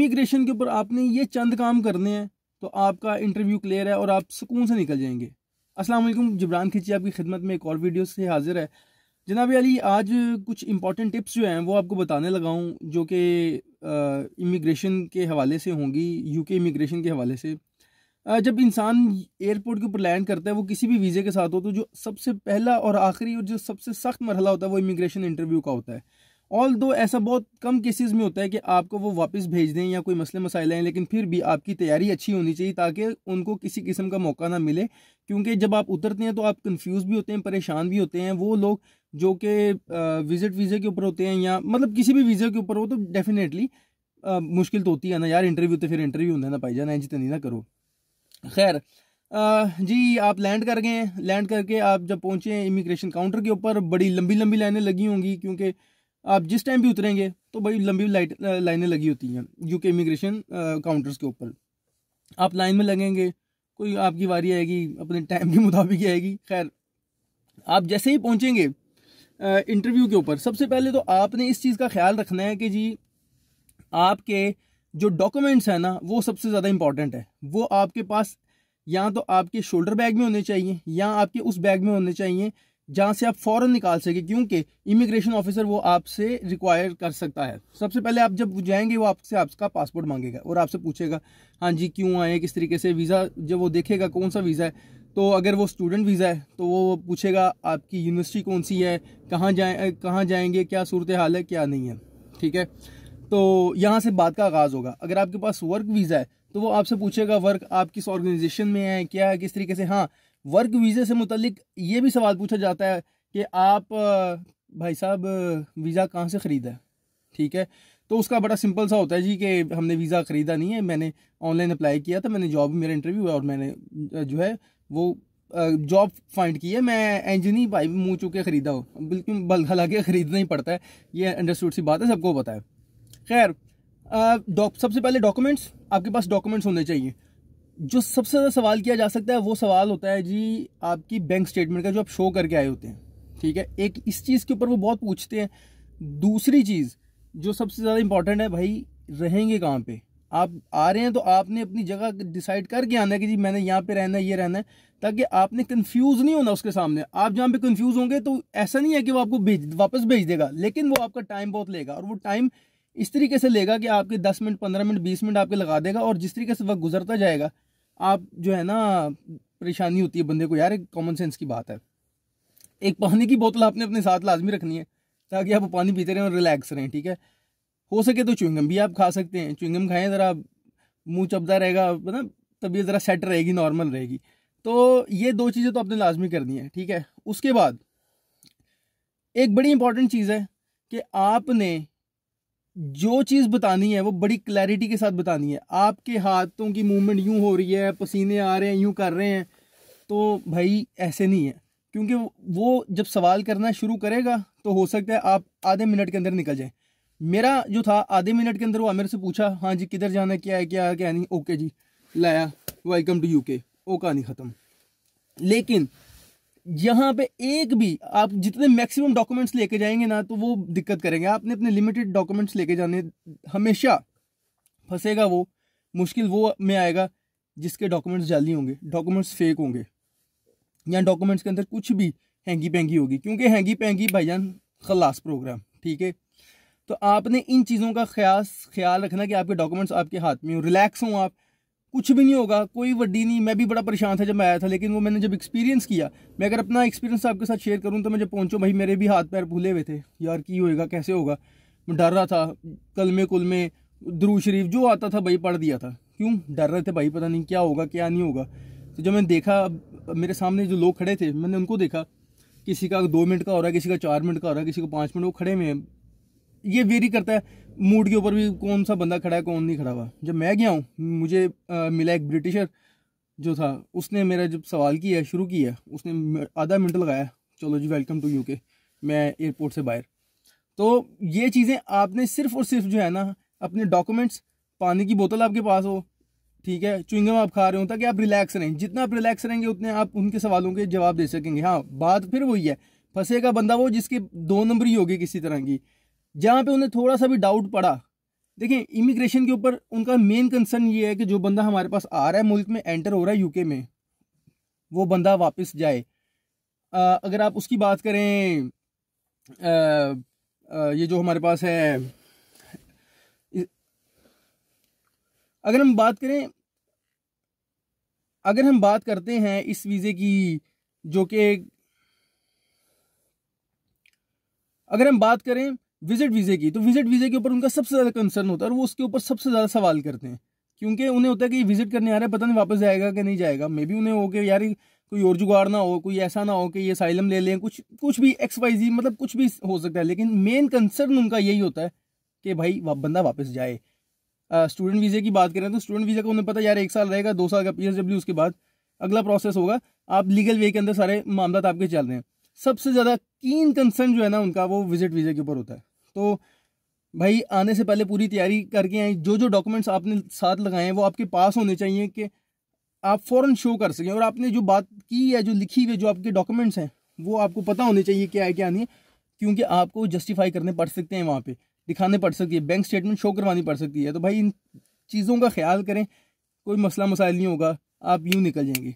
Immigration के ऊपर आपने ये चंद काम करने हैं तो आपका इंटरव्यू क्लियर है और आप सुकून से निकल जाएंगे। अस्सलाम वालेकुम, जिब्रान खिची आपकी खिदमत में एक और वीडियो से हाजिर है। जनाब अली, आज कुछ इंपॉर्टेंट टिप्स जो हैं वो आपको बताने लगा हूँ, जो कि इमिग्रेशन के हवाले से होंगी, यूके इमिग्रेशन के हवाले से। जब इंसान एयरपोर्ट के ऊपर लैंड करता है, वो किसी भी वीज़े के साथ हो, तो जो सबसे पहला और आखिरी और जो सबसे सख्त मरहला होता है वो इमिग्रेशन इंटरव्यू का होता है। ऑल दो ऐसा बहुत कम केसेस में होता है कि आपको वो वापस भेज दें या कोई मसले मसाइल हैं, लेकिन फिर भी आपकी तैयारी अच्छी होनी चाहिए ताकि उनको किसी किस्म का मौका ना मिले। क्योंकि जब आप उतरते हैं तो आप कंफ्यूज भी होते हैं, परेशान भी होते हैं। वो लोग जो कि विजिट वीज़े के ऊपर होते हैं या मतलब किसी भी वीज़े के ऊपर हो, तो डेफिनेटली मुश्किल तो होती है ना यार। इंटरव्यू तो फिर इंटरव्यू होता है ना भाई जान, इंज तो नहीं ना करो। खैर जी, आप लैंड कर गए हैं। लैंड करके आप जब पहुँचे हैं इमिग्रेशन काउंटर के ऊपर, बड़ी लंबी लंबी लाइनें लगी होंगी, क्योंकि आप जिस टाइम भी उतरेंगे तो बड़ी लंबी लाइनें लगी होती हैं यूके इमिग्रेशन काउंटर्स के ऊपर। आप लाइन में लगेंगे, कोई आपकी बारी आएगी, अपने टाइम के मुताबिक आएगी। खैर, आप जैसे ही पहुंचेंगे इंटरव्यू के ऊपर, सबसे पहले तो आपने इस चीज़ का ख्याल रखना है कि जी आपके जो डॉक्यूमेंट्स हैं ना, वो सबसे ज़्यादा इंपॉर्टेंट है। वो आपके पास या तो आपके शोल्डर बैग में होने चाहिए या आपके उस बैग में होने चाहिए जहाँ से आप फ़ौरन निकाल सके, क्योंकि इमिग्रेशन ऑफिसर वो आपसे रिक्वायर कर सकता है। सबसे पहले आप जब जाएंगे वो आपसे आपका पासपोर्ट मांगेगा और आपसे पूछेगा हाँ जी क्यों आए, किस तरीके से। वीज़ा जब वो देखेगा कौन सा वीज़ा है, तो अगर वो स्टूडेंट वीज़ा है तो वो पूछेगा आपकी यूनिवर्सिटी कौन सी है, कहाँ जाएंगे, क्या सूरत हाल है, क्या नहीं है। ठीक है, तो यहाँ से बात का आगाज़ होगा। अगर आपके पास वर्क वीज़ा है तो वो आपसे पूछेगा वर्क आप किस ऑर्गेनाइजेशन में है, क्या है, किस तरीके से। हाँ, वर्क वीज़े से मुतल्लिक ये भी सवाल पूछा जाता है कि आप भाई साहब वीज़ा कहाँ से ख़रीदा है। ठीक है, तो उसका बड़ा सिंपल सा होता है जी कि हमने वीज़ा ख़रीदा नहीं है, मैंने ऑनलाइन अप्लाई किया था, मैंने जॉब, मेरा इंटरव्यू है और मैंने जो है वो जॉब फाइंड की है। मैं इंजीनियर भाई मुँह चूक के ख़रीदा हो, बिल्कुल हालांकि ख़रीदना ही पड़ता है, ये अंडरस्टूड सी बात है, सबको पता है। खैर, सबसे पहले डॉक्यूमेंट्स, आपके पास डॉक्यूमेंट्स होने चाहिए। जो सबसे ज़्यादा सवाल किया जा सकता है वो सवाल होता है जी आपकी बैंक स्टेटमेंट का, जो आप शो करके आए होते हैं। ठीक है, एक इस चीज़ के ऊपर वो बहुत पूछते हैं। दूसरी चीज़ जो सबसे ज़्यादा इंपॉर्टेंट है, भाई रहेंगे कहाँ पे। आप आ रहे हैं तो आपने अपनी जगह डिसाइड करके आना है कि जी मैंने यहाँ पे रहना है, ये रहना है, ताकि आपने कंफ्यूज नहीं होना उसके सामने। आप जहाँ पे कंफ्यूज होंगे तो ऐसा नहीं है कि वो आपको वापस भेज देगा, लेकिन वो आपका टाइम बहुत लेगा। और वो टाइम इस तरीके से लेगा कि आपके 10 मिनट, 15 मिनट, 20 मिनट आपके लगा देगा। और जिस तरीके से वक्त गुजरता जाएगा, आप जो है ना, परेशानी होती है बंदे को यार। एक कॉमन सेंस की बात है, एक पानी की बोतल आपने अपने साथ लाजमी रखनी है ताकि आप पानी पीते रहें और रिलैक्स रहें। ठीक है, हो सके तो च्युइंगम भी आप खा सकते हैं, च्युइंगम खाएं, ज़रा मुंह चबदा रहेगा ना, तबीयत ज़रा सेट रहेगी, नॉर्मल रहेगी। तो ये दो चीज़ें तो आपने लाजमी करनी है। ठीक है, उसके बाद एक बड़ी इंपॉर्टेंट चीज़ है कि आपने जो चीज़ बतानी है वो बड़ी क्लैरिटी के साथ बतानी है। आपके हाथों की मूवमेंट यूं हो रही है, पसीने आ रहे हैं, यूं कर रहे हैं, तो भाई ऐसे नहीं है। क्योंकि वो जब सवाल करना शुरू करेगा तो हो सकता है आप आधे मिनट के अंदर निकल जाए। मेरा जो था, आधे मिनट के अंदर वो मेरे से पूछा हाँ जी किधर जाना है, क्या है, क्या है, क्या नहीं, ओके जी लाया, वेलकम टू यूके, ओ कहानी ख़त्म। लेकिन यहाँ पे एक भी आप जितने मैक्सिमम डॉक्यूमेंट्स लेके जाएंगे ना, तो वो दिक्कत करेंगे। आपने अपने लिमिटेड डॉक्यूमेंट्स लेके जाने, हमेशा फंसेगा वो, मुश्किल वो में आएगा जिसके डॉक्यूमेंट्स जाली होंगे, डॉक्यूमेंट्स फेक होंगे, या डॉक्यूमेंट्स के अंदर कुछ भी हैंगी पैंगी होगी। क्योंकि हैंगी पैंगी भाईजान खलास प्रोग्राम। ठीक है, तो आपने इन चीज़ों का ख्याल रखना कि आपके डॉक्यूमेंट्स आपके हाथ में हो, रिलैक्स हों आप। कुछ भी नहीं होगा, कोई वड्डी नहीं। मैं भी बड़ा परेशान था जब मैं आया था, लेकिन वो मैंने जब एक्सपीरियंस किया, मैं अगर अपना एक्सपीरियंस आपके साथ शेयर करूं तो मैं जब पहुंचूं भाई मेरे भी हाथ पैर फूले हुए थे यार, की होएगा, कैसे होगा। मैं डर रहा था, कलमे कुलमे दुरूद शरीफ जो आता था भाई पढ़ दिया था। क्यों डर रहे थे भाई, पता नहीं क्या होगा क्या नहीं होगा। तो जब मैंने देखा, मेरे सामने जो लोग खड़े थे, मैंने उनको देखा, किसी का 2 मिनट का हो रहा है, किसी का 4 मिनट का हो रहा है, किसी को 5 मिनट, वो खड़े में। ये वेरी करता है मूड के ऊपर भी, कौन सा बंदा खड़ा है कौन नहीं खड़ा हुआ। जब मैं गया हूँ, मुझे मिला एक ब्रिटिशर जो था, उसने मेरा जब सवाल किया, शुरू किया, उसने आधा मिनट लगाया, चलो जी वेलकम टू यूके, मैं एयरपोर्ट से बाहर। तो ये चीज़ें आपने सिर्फ और सिर्फ जो है ना, अपने डॉक्यूमेंट्स, पानी की बोतल आपके पास हो, ठीक है, च्युइंगम आप खा रहे हो, ताकि आप रिलैक्स रहें। जितना आप रिलैक्स रहेंगे उतने आप उनके सवालों के जवाब दे सकेंगे। हाँ, बात फिर वही है, फंसेगा बंदा वो जिसके 2 नंबर ही होगी किसी तरह की। जहाँ पे उन्हें थोड़ा सा भी डाउट पड़ा देखें, इमिग्रेशन के ऊपर उनका मेन कंसर्न ये है कि जो बंदा हमारे पास आ रहा है, मुल्क में एंटर हो रहा है यूके में, वो बंदा वापस जाए। अगर आप उसकी बात करें, ये जो हमारे पास है, अगर हम बात करते हैं इस वीज़े की, जो कि अगर हम बात करें विजिट वीज़े की, तो विजिट वीज़े के ऊपर उनका सबसे ज़्यादा कंसर्न होता है और वो उसके ऊपर सबसे ज़्यादा सवाल करते हैं, क्योंकि उन्हें होता है कि विजिट करने आ रहा है, पता नहीं वापस जाएगा कि नहीं जाएगा। मे बी उन्हें हो कि यार कोई और जुगाड़ ना हो, कोई ऐसा ना हो कि ये असाइलम ले लें, कुछ भी XYZ, मतलब कुछ भी हो सकता है, लेकिन मेन कंसर्न उनका यही होता है कि भाई बंदा वापस जाए। स्टूडेंट वीज़े की बात करें तो स्टूडेंट वीज़ा का उन्हें पता यार 1 साल रहेगा, 2 साल का PSW, उसके बाद अगला प्रोसेस होगा, आप लीगल वे के अंदर सारे मामला आपके चल रहे हैं। सबसे ज़्यादा कीन कंसर्न जो है ना उनका, वो विजिट वीज़े के ऊपर होता है। तो भाई आने से पहले पूरी तैयारी करके आए, जो जो डॉक्यूमेंट्स आपने साथ लगाए हैं वो आपके पास होने चाहिए कि आप फ़ौरन शो कर सकें, और आपने जो बात की है, जो लिखी हुई जो आपके डॉक्यूमेंट्स हैं, वो आपको पता होने चाहिए क्या है क्या नहीं है, क्योंकि आपको जस्टिफाई करने पड़ सकते हैं, वहाँ पे दिखाने पड़ सकती है, बैंक स्टेटमेंट शो करवानी पड़ सकती है। तो भाई इन चीज़ों का ख्याल करें, कोई मसला मसाइल नहीं होगा, आप यूँ निकल जाएंगे।